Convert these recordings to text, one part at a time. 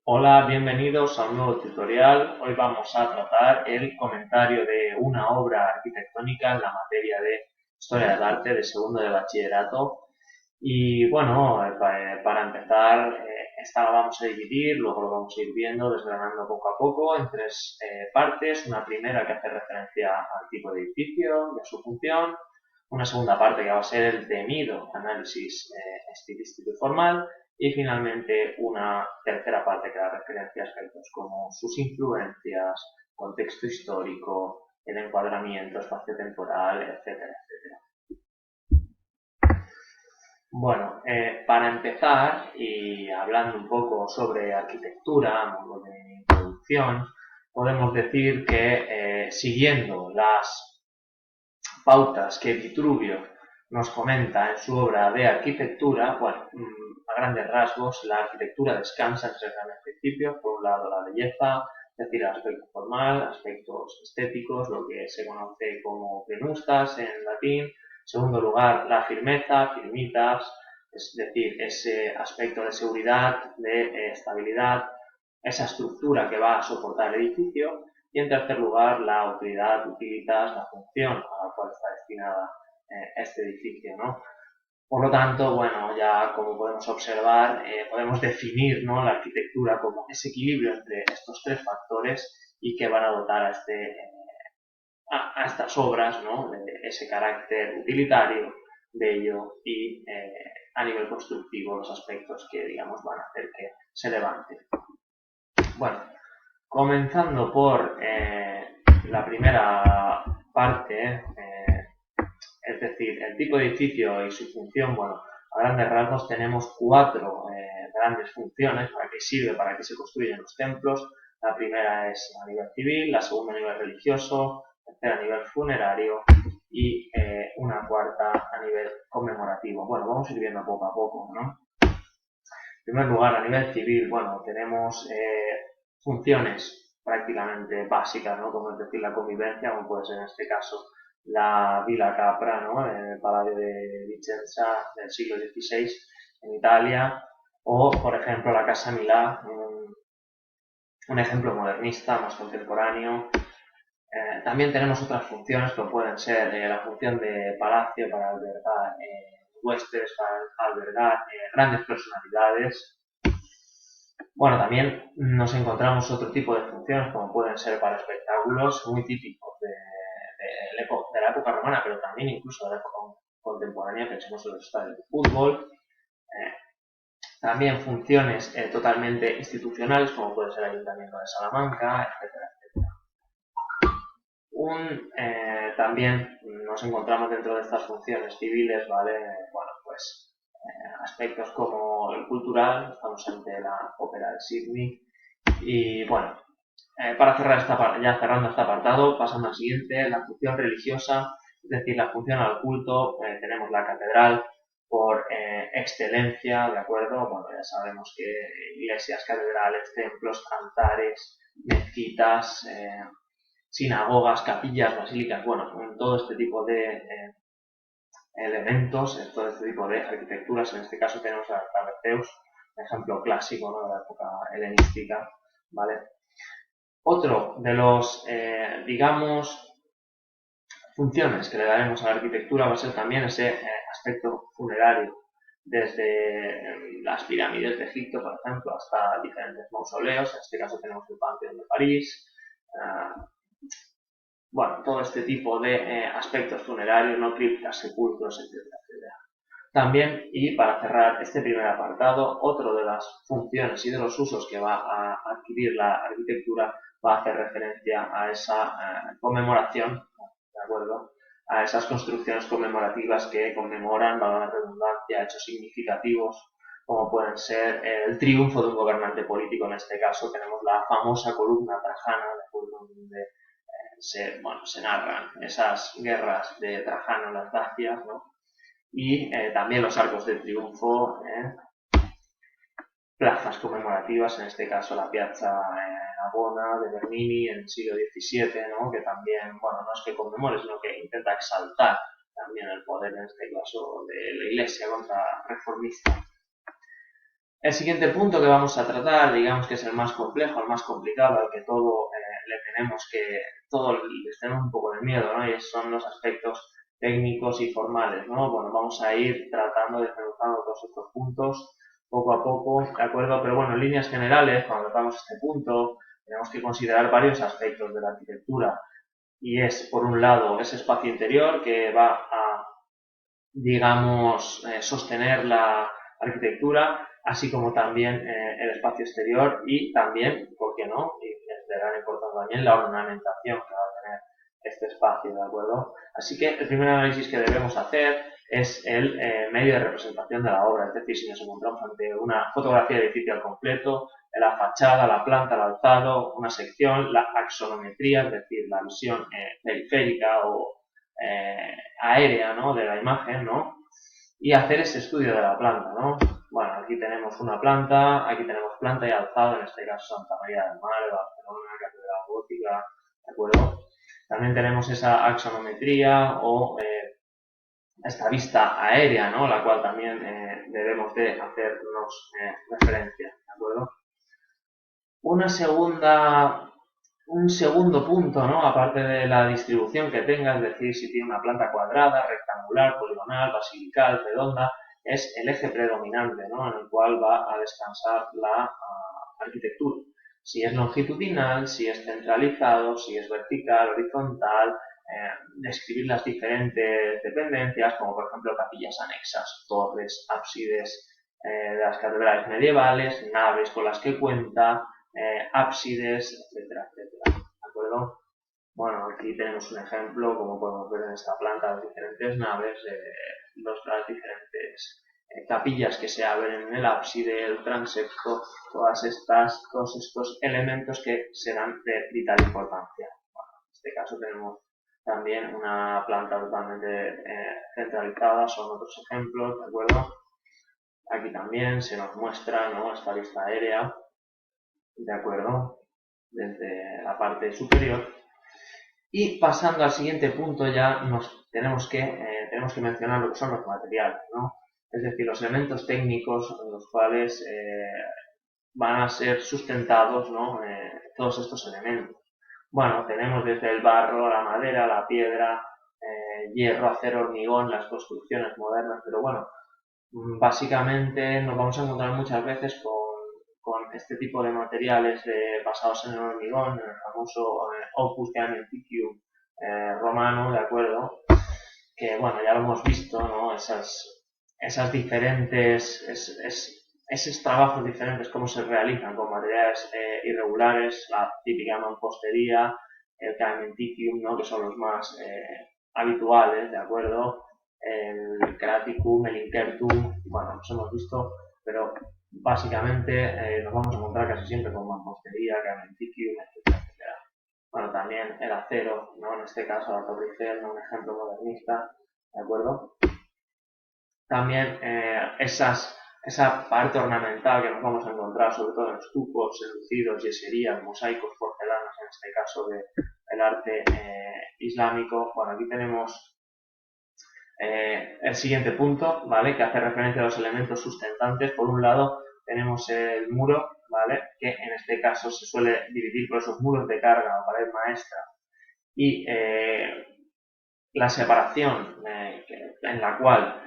Hola, bienvenidos a un nuevo tutorial. Hoy vamos a tratar el comentario de una obra arquitectónica en la materia de Historia del Arte de segundo de bachillerato. Y bueno, para empezar, esta la vamos a dividir, luego lo vamos a ir viendo, desgranando poco a poco en tres partes. Una primera que hace referencia al tipo de edificio y a su función. Una segunda parte que va a ser el temido análisis estilístico y formal. Y finalmente una tercera parte que da referencia a aspectos como sus influencias, contexto histórico, el encuadramiento espaciotemporal, etcétera, etcétera. Bueno, para empezar y hablando un poco sobre arquitectura, a modo de introducción, podemos decir que siguiendo las pautas que Vitruvio nos comenta en su obra de arquitectura, bueno, a grandes rasgos, la arquitectura descansa en tres grandes principios. Por un lado, la belleza, es decir, el aspecto formal, aspectos estéticos, lo que se conoce como venustas en latín. En segundo lugar, la firmeza, firmitas, es decir, ese aspecto de seguridad, de estabilidad, esa estructura que va a soportar el edificio. Y en tercer lugar, la utilidad, utilitas, la función a la cual está destinada este edificio, ¿no? Por lo tanto, bueno, ya como podemos observar, podemos definir, ¿no?, la arquitectura como ese equilibrio entre estos tres factores y que van a dotar a estas obras, ¿no?, de ese carácter utilitario, bello y a nivel constructivo los aspectos que, digamos, van a hacer que se levante. Bueno, comenzando por la primera parte, es decir, el tipo de edificio y su función. Bueno, a grandes rasgos tenemos cuatro grandes funciones: para qué sirve, para qué se construyen los templos. La primera es a nivel civil, la segunda a nivel religioso, la tercera a nivel funerario y una cuarta a nivel conmemorativo. Bueno, vamos a ir viendo poco a poco, ¿no? En primer lugar, a nivel civil, bueno, tenemos funciones prácticamente básicas, ¿no?, como es decir, la convivencia, como puede ser en este caso la Villa Capra, ¿no?, en el Palacio de Vicenza del siglo XVI en Italia, o por ejemplo la Casa Milà, un ejemplo modernista más contemporáneo. También tenemos otras funciones que pueden ser la función de palacio para albergar huéspedes, para albergar grandes personalidades. Bueno, también nos encontramos otro tipo de funciones como pueden ser para espectáculos muy típicos de la época romana, pero también incluso de la época contemporánea. Pensemos en los estadios de fútbol. También funciones totalmente institucionales como puede ser el Ayuntamiento de Salamanca, etcétera, etcétera. También nos encontramos dentro de estas funciones civiles, ¿vale? Bueno, pues aspectos como el cultural, estamos ante la Ópera de Sydney. Y bueno, para cerrar ya cerrando este apartado, pasando al siguiente, la función religiosa, es decir, la función al culto. Tenemos la catedral por excelencia, ¿de acuerdo? Bueno, ya sabemos que iglesias, catedrales, templos, altares, mezquitas, sinagogas, capillas, basílicas, bueno, todo este tipo de elementos, todo este tipo de arquitecturas. En este caso tenemos a Berceus, un ejemplo clásico, ¿no?, de la época helenística, ¿vale? Otro de los, digamos, funciones que le daremos a la arquitectura va a ser también ese aspecto funerario, desde las pirámides de Egipto, por ejemplo, hasta diferentes mausoleos. En este caso tenemos el Panteón de París. Bueno, todo este tipo de aspectos funerarios, no, criptas, sepulcros, etcétera, etcétera. También, y para cerrar este primer apartado, otro de las funciones y de los usos que va a adquirir la arquitectura va a hacer referencia a esa conmemoración, ¿de acuerdo?, a esas construcciones conmemorativas que conmemoran, valga la redundancia, hechos significativos, como pueden ser el triunfo de un gobernante político. En este caso tenemos la famosa columna trajana, de acuerdo, donde se narran esas guerras de Trajano en las Dacias, ¿no?, y también los arcos de triunfo, plazas conmemorativas, en este caso la Piazza Navona de Bernini en el siglo XVII, ¿no?, que también, bueno, no es que conmemore, sino que intenta exaltar también el poder, en este caso, de la Iglesia contrarreformista. El siguiente punto que vamos a tratar, digamos que es el más complejo, el más complicado, al que todo todos les tenemos un poco de miedo, ¿no? Y son los aspectos técnicos y formales, ¿no? Bueno, vamos a ir tratando, desmenuzando todos estos puntos poco a poco, ¿de acuerdo? Pero bueno, en líneas generales, cuando tratamos este punto, tenemos que considerar varios aspectos de la arquitectura. Y es, por un lado, ese espacio interior que va a, digamos, sostener la arquitectura, así como también el espacio exterior y también, ¿por qué no? Y es de gran importancia también la ornamentación que va a tener este espacio, ¿de acuerdo? Así que el primer análisis que debemos hacer es el medio de representación de la obra, es decir, si nos encontramos ante una fotografía de edificio al completo, la fachada, la planta, el alzado, una sección, la axonometría, es decir, la visión periférica o aérea, ¿no? De la imagen, ¿no? Y hacer ese estudio de la planta, ¿no? Bueno, aquí tenemos una planta, aquí tenemos planta y alzado, en este caso Santa María del Mar, Barcelona, Catedral Gótica, ¿de acuerdo? También tenemos esa axonometría o esta vista aérea, ¿no? La cual también debemos de hacernos referencia, ¿de acuerdo? Un segundo punto, ¿no? Aparte de la distribución que tenga, es decir, si tiene una planta cuadrada, rectangular, poligonal, basilical, redonda, es el eje predominante, ¿no? En el cual va a descansar la arquitectura. Si es longitudinal, si es centralizado, si es vertical, horizontal, describir las diferentes dependencias, como por ejemplo capillas anexas, torres, ábsides de las catedrales medievales, naves con las que cuenta, ábsides, etcétera, etcétera. ¿De acuerdo? Bueno, aquí tenemos un ejemplo, como podemos ver en esta planta, las diferentes naves, las diferentes capillas que se abren en el ábside, el transepto, todos estos elementos que serán de vital importancia. Bueno, en este caso tenemos también una planta totalmente centralizada, son otros ejemplos, ¿de acuerdo? Aquí también se nos muestra, ¿no?, esta vista aérea, ¿de acuerdo? Desde la parte superior. Y pasando al siguiente punto ya tenemos que mencionar lo que son los materiales, ¿no? Es decir, los elementos técnicos en los cuales van a ser sustentados, ¿no? Todos estos elementos. Bueno, tenemos desde el barro, la madera, la piedra, hierro, acero, hormigón, las construcciones modernas, pero bueno, básicamente nos vamos a encontrar muchas veces con este tipo de materiales basados en el hormigón, en el famoso Opus Caementicium romano, ¿de acuerdo? Que bueno, ya lo hemos visto, ¿no? Esas diferentes, esos trabajos diferentes, cómo se realizan con materiales irregulares, la típica mampostería, el Caementicium, ¿no? Que son los más habituales, ¿de acuerdo? El Craticum, el Incertum, bueno, los hemos visto, pero básicamente nos vamos a encontrar casi siempre con mampostería, Caementicium, etcétera, etcétera. Bueno, también el acero, ¿no? En este caso la Torre Eiffel, ¿no? Un ejemplo modernista, ¿de acuerdo? También esa parte ornamental que nos vamos a encontrar, sobre todo en estupos, enlucidos, yeserías, mosaicos, porcelanas, en este caso del arte islámico. Bueno, aquí tenemos el siguiente punto, ¿vale? Que hace referencia a los elementos sustentantes. Por un lado tenemos el muro, ¿vale? Que en este caso se suele dividir por esos muros de carga o pared maestra y la separación en la cual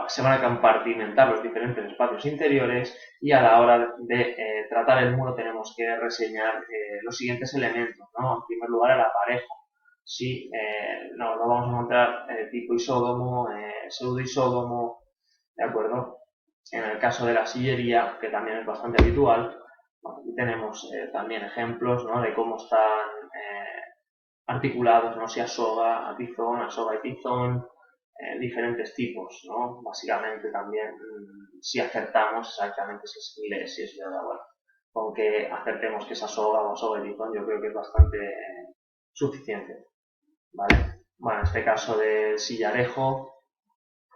se van a compartimentar los diferentes espacios interiores, y a la hora de tratar el muro tenemos que reseñar los siguientes elementos, ¿no? En primer lugar, el aparejo. Si no vamos a encontrar tipo isódomo, pseudoisódomo, ¿de acuerdo? En el caso de la sillería, que también es bastante habitual, bueno, aquí tenemos también ejemplos, ¿no?, de cómo están articulados, ¿no? Si a soga, a soga y tizón, diferentes tipos, ¿no? Básicamente también si acertamos exactamente si es verdad, bueno, con que acertemos que esa soga o soga y tizón yo creo que es bastante suficiente, ¿vale? Bueno, en este caso del sillarejo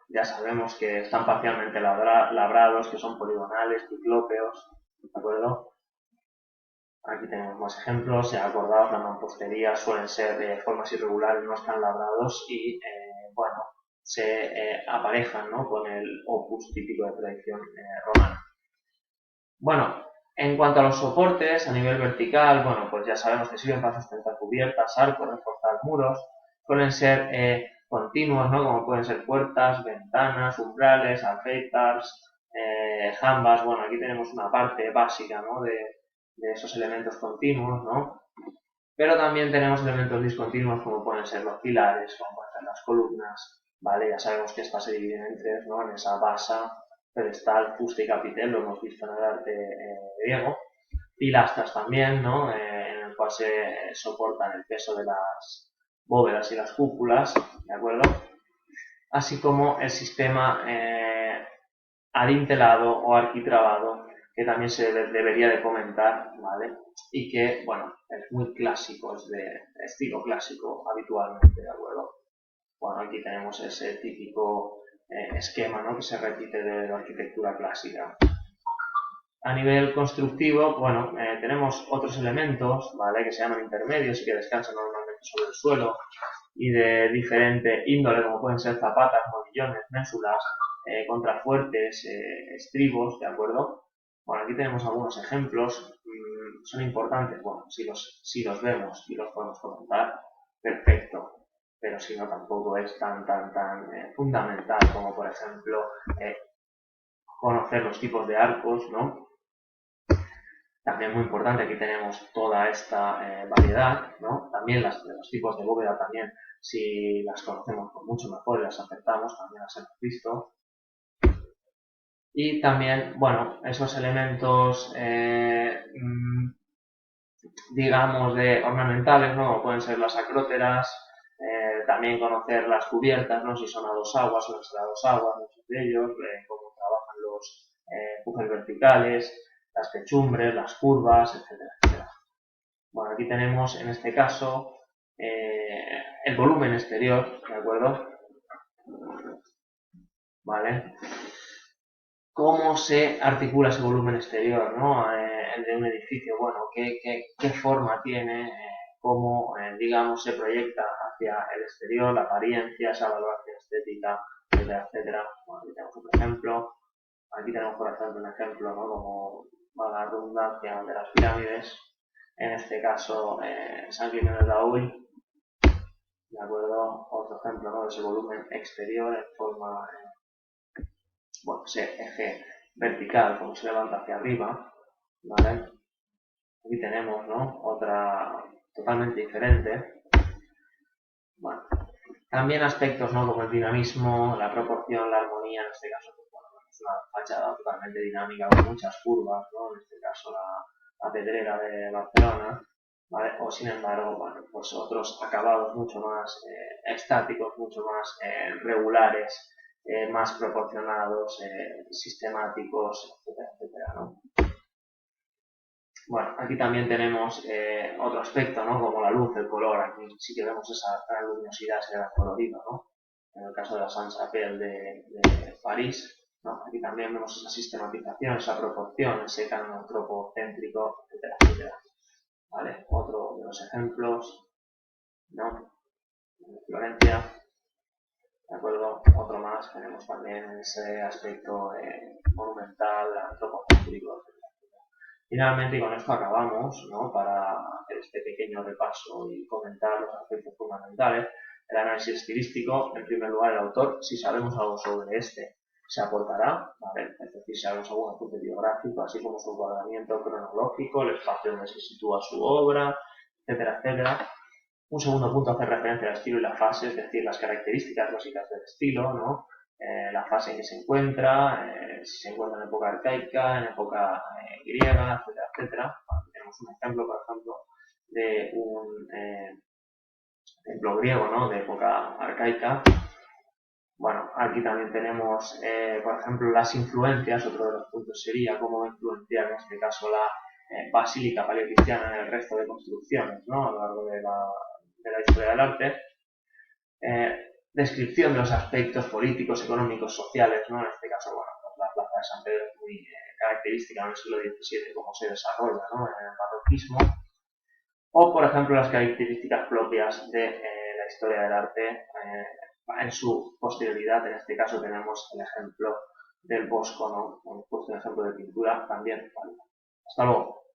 ya sabemos que están parcialmente labrados, que son poligonales, ciclópeos, ¿de acuerdo? Aquí tenemos más ejemplos. Ya acordados, la mampostería suelen ser de formas irregulares, no están labrados y, bueno, se aparejan, ¿no?, con el opus típico de tradición romana. Bueno, en cuanto a los soportes, a nivel vertical, bueno, pues ya sabemos que sirven para sustentar cubiertas, arcos, reforzar muros. Suelen ser continuos, ¿no? Como pueden ser puertas, ventanas, umbrales, alféizars, jambas. Bueno, aquí tenemos una parte básica, ¿no? De esos elementos continuos, ¿no? Pero también tenemos elementos discontinuos como pueden ser los pilares, como pueden ser las columnas, ¿vale? Ya sabemos que estas se dividen en tres, ¿no? En esa basa, pedestal, fuste y capitel, lo hemos visto en el arte griego. Pilastras también, ¿no? En el cual se soportan el peso de las bóvedas y las cúpulas, ¿de acuerdo? Así como el sistema adintelado o arquitrabado, que también se debería de comentar, ¿vale? Y que, bueno, es muy clásico, es de estilo clásico habitualmente, ¿de acuerdo? Bueno, aquí tenemos ese típico esquema, ¿no? Que se repite de la arquitectura clásica. A nivel constructivo, bueno, tenemos otros elementos, ¿vale? Que se llaman intermedios y que descansan normalmente sobre el suelo y de diferente índole, como pueden ser zapatas, modillones, mésulas, contrafuertes, estribos, ¿de acuerdo? Bueno, aquí tenemos algunos ejemplos, son importantes, bueno, si los vemos y los podemos comentar, perfecto, pero si no tampoco es tan fundamental como por ejemplo conocer los tipos de arcos, ¿no? También muy importante, aquí tenemos toda esta variedad, ¿no? También los tipos de bóveda también, si las conocemos con mucho mejor y las aceptamos, también las hemos visto. Y también, bueno, esos elementos, digamos, de ornamentales, ¿no? Pueden ser las acróteras, también conocer las cubiertas, ¿no? Si son a dos aguas, suelen ser a dos aguas, muchos de ellos, cómo trabajan los pujes verticales, las techumbres, las curvas, etcétera, etcétera. Bueno, aquí tenemos en este caso el volumen exterior, ¿de acuerdo? ¿Vale? ¿Cómo se articula ese volumen exterior, ¿no? El de un edificio, bueno, qué forma tiene, cómo, digamos, se proyecta hacia el exterior, la apariencia, esa valoración estética, etcétera, etcétera. Bueno, aquí tenemos otro ejemplo. Aquí tenemos, por ejemplo, un ejemplo, ¿no? Como va la redundancia de las pirámides. En este caso, San Clemente de Raúl, ¿de acuerdo? Otro ejemplo, ¿no? De ese volumen exterior en forma, bueno, ese eje vertical, como se levanta hacia arriba, ¿vale? Aquí tenemos, ¿no? Otra totalmente diferente. Bueno, también aspectos, ¿no? Como el dinamismo, la proporción, la armonía, en este caso, pues, bueno, es una fachada totalmente dinámica con muchas curvas, ¿no? En este caso la Pedrera de Barcelona, ¿vale? O sin embargo, bueno, pues otros acabados mucho más estáticos, mucho más regulares, más proporcionados, sistemáticos, etcétera, etcétera, ¿no? Bueno, aquí también tenemos otro aspecto, ¿no? Como la luz, el color. Aquí sí que vemos esa gran luminosidad, ese gran colorido, ¿no? En el caso de la Saint-Chapelle de París, ¿no? Aquí también vemos esa sistematización, esa proporción, ese canon antropocéntrico, etcétera, etcétera. ¿Vale? Otro de los ejemplos, ¿no? Florencia, ¿de acuerdo? Otro más, tenemos también ese aspecto monumental, antropocéntrico, etcétera. Finalmente, y con esto acabamos, ¿no? Para hacer este pequeño repaso y comentar los aspectos fundamentales. El análisis estilístico, en primer lugar, el autor, si sabemos algo sobre este, se aportará, ¿vale? Es decir, si sabemos algún apunte biográfico, así como su encuadramiento cronológico, el espacio donde se sitúa su obra, etcétera, etcétera. Un segundo punto hace referencia al estilo y la fase, es decir, las características básicas del estilo, ¿no? La fase en que se encuentra, si se encuentra en época arcaica, en época griega, etcétera, etcétera. Aquí tenemos un ejemplo, por ejemplo, de un templo griego, ¿no? De época arcaica. Bueno, aquí también tenemos, por ejemplo, las influencias. Otro de los puntos sería cómo va a influenciar, en este caso, la basílica paleocristiana en el resto de construcciones, ¿no? A lo largo de la historia del arte. Descripción de los aspectos políticos, económicos, sociales, ¿no? En este caso, bueno, pues la plaza de San Pedro es muy característica en el siglo XVII, cómo se desarrolla, ¿no? En el barroquismo. O, por ejemplo, las características propias de la historia del arte en su posterioridad. En este caso tenemos el ejemplo del Bosco, ¿no? Hemos puesto un ejemplo de pintura, también vale. Hasta luego.